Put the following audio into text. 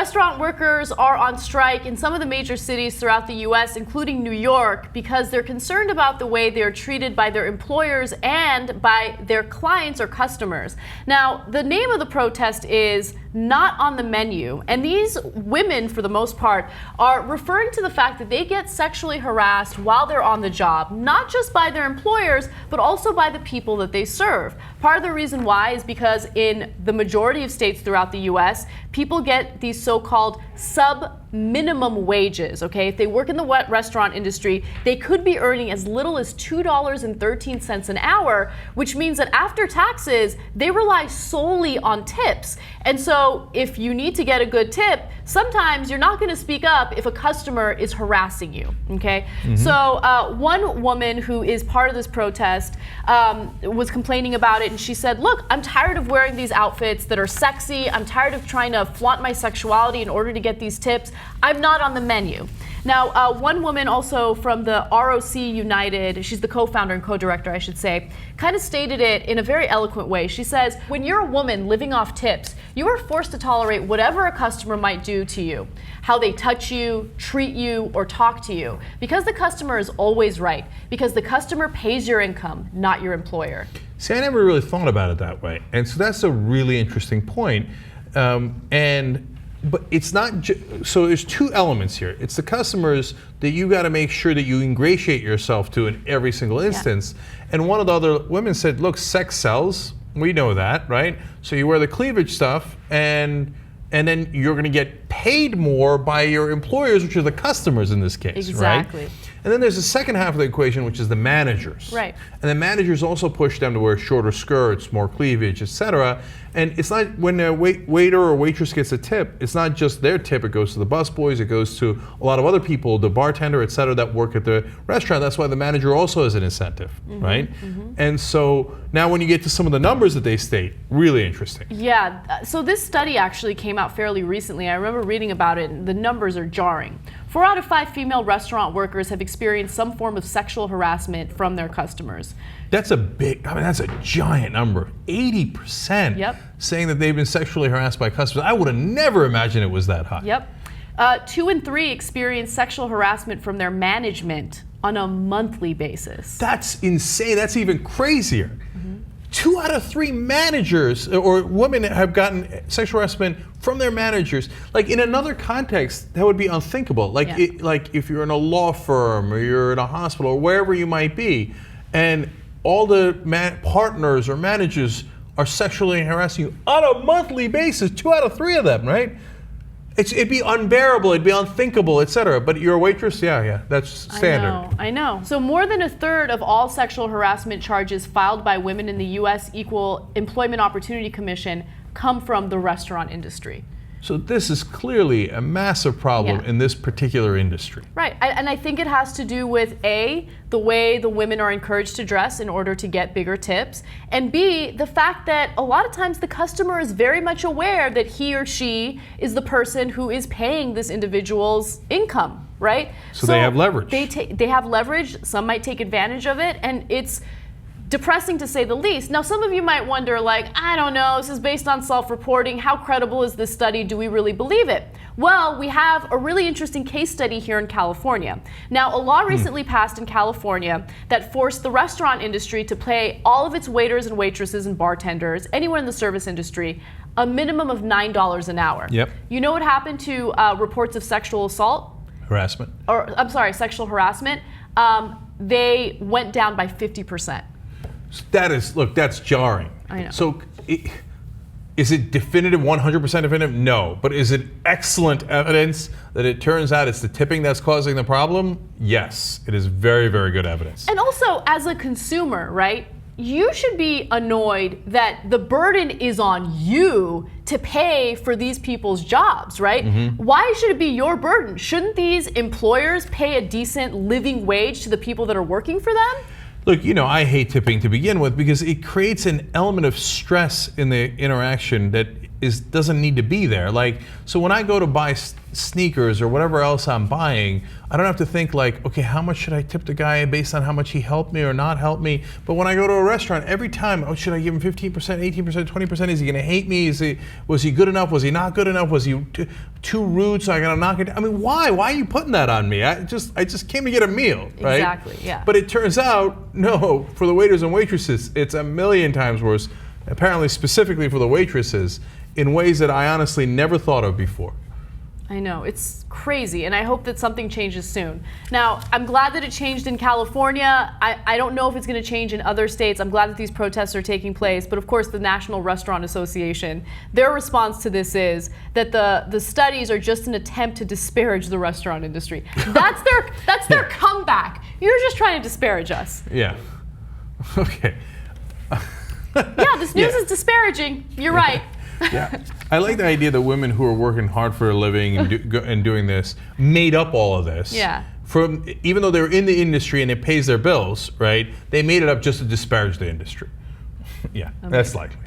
Restaurant workers are on strike in some of the major cities throughout the U.S., including New York, because they're concerned about the way they're treated by their employers and by their clients or customers. Now, the name of the protest is Not on the Menu, and these women, for the most part, are referring to the fact that they get sexually harassed while they're on the job, not just by their employers, but also by the people that they serve. Part of the reason why is because in the majority of states throughout the U.S., people get these so-called sub-minimum wages, okay? If they work in the restaurant industry, they could be earning as little as $2.13 an hour, which means that after taxes, they rely solely on tips. And so if you need to get a good tip, sometimes you're not gonna speak up if a customer is harassing you, okay? So one woman who is part of this protest was complaining about it, and she said, look, I'm tired of wearing these outfits that are sexy. I'm tired of trying to flaunt my sexuality in order to get these tips. I'm not on the menu. Now, one woman also from the ROC United, she's the co-founder and co-director, I should say, kind of stated it in a very eloquent way. She says, when you're a woman living off tips, you are forced to tolerate whatever a customer might do to you, how they touch you, treat you, or talk to you, because the customer is always right, because the customer pays your income, not your employer. See, I never really thought about it that way. And so that's a really interesting point. But it's not, so there's two elements here. It's the customers that you got to make sure that you ingratiate yourself to in every single instance. Yeah. And one of the other women said, look, sex sells. We know that, right? So you wear the cleavage stuff and then you're going to get paid more by your employers, which are the customers in this case, exactly. Right? And then there's the second half of the equation, which is the managers. Right. And the managers also push them to wear shorter skirts, more cleavage, etc. And it's not, when a waiter or waitress gets a tip, it's not just their tip, it goes to the busboys, it goes to a lot of other people, the bartender, etc., that work at the restaurant. That's why the manager also has an incentive, right? And so now when you get to some of the numbers that they state, really interesting. Yeah, so this study actually came out fairly recently. I remember reading about it, and the numbers are jarring. 4 out of 5 female restaurant workers have experienced some form of sexual harassment from their customers. That's a big, that's a giant number. 80% saying that they've been sexually harassed by customers. I would have never imagined it was that high. Yep. 2 in 3 experience sexual harassment from their management on a monthly basis. That's insane. That's even crazier. 2 out of 3 managers or women have gotten sexual harassment from their managers. Like in another context, that would be unthinkable. Like, like if you're in a law firm or you're in a hospital or wherever you might be, and all the partners or managers are sexually harassing you on a monthly basis, 2 out of 3 of them, right? It'd be unbearable, it'd be unthinkable, etc. But you're a waitress, yeah, that's standard. I know. So more than a third of all sexual harassment charges filed by women in the U.S. Equal Employment Opportunity Commission come from the restaurant industry. So this is clearly a massive problem in this particular industry. Right, and I think it has to do with A, the way the women are encouraged to dress in order to get bigger tips, and B, the fact that a lot of times the customer is very much aware that he or she is the person who is paying this individual's income, right? So they have leverage. They have leverage, some might take advantage of it, and it's depressing to say the least. Now, some of you might wonder, like, I don't know, this is based on self-reporting. How credible is this study? Do we really believe it? Well, we have a really interesting case study here in California. Now, a law recently passed in California that forced the restaurant industry to pay all of its waiters and waitresses and bartenders, anyone in the service industry, a minimum of $9 an hour. Yep. You know what happened to reports of sexual assault? Harassment. Or, I'm sorry, sexual harassment. They went down by 50%. That is, look, that's jarring. I know. So, is it definitive, 100% definitive? No. But is it excellent evidence that it turns out it's the tipping that's causing the problem? Yes. It is very, very good evidence. And also, as a consumer, right, you should be annoyed that the burden is on you to pay for these people's jobs, right? Why should it be your burden? Shouldn't these employers pay a decent living wage to the people that are working for them? Look, you know, I hate tipping to begin with because it creates an element of stress in the interaction that doesn't need to be there. Like, so when I go to buy sneakers or whatever else I'm buying, I don't have to think like, okay, how much should I tip the guy based on how much he helped me or not helped me? But when I go to a restaurant, every time, oh, should I give him 15%, 18%, 20%? Is he going to hate me? Was he good enough? Was he not good enough? Was he too rude? So I got to knock it down? I mean, why? Why are you putting that on me? I just came to get a meal, right? Exactly. Yeah. But it turns out, no, for the waiters and waitresses, it's a million times worse. Apparently, specifically for the waitresses, in ways that I honestly never thought of before. I know, it's crazy, and I hope that something changes soon. Now, I'm glad that it changed in California. I don't know if it's going to change in other states. I'm glad that these protests are taking place, but of course the National Restaurant Association, their response to this is that the studies are just an attempt to disparage the restaurant industry. That's their comeback. You're just trying to disparage us. Yeah. Okay. Yeah, this news is disparaging. You're right. Yeah, I like the idea that women who are working hard for a living and doing this made up all of this. Yeah. Even though they're in the industry and it pays their bills, right? They made it up just to disparage the industry. Yeah, that's likely.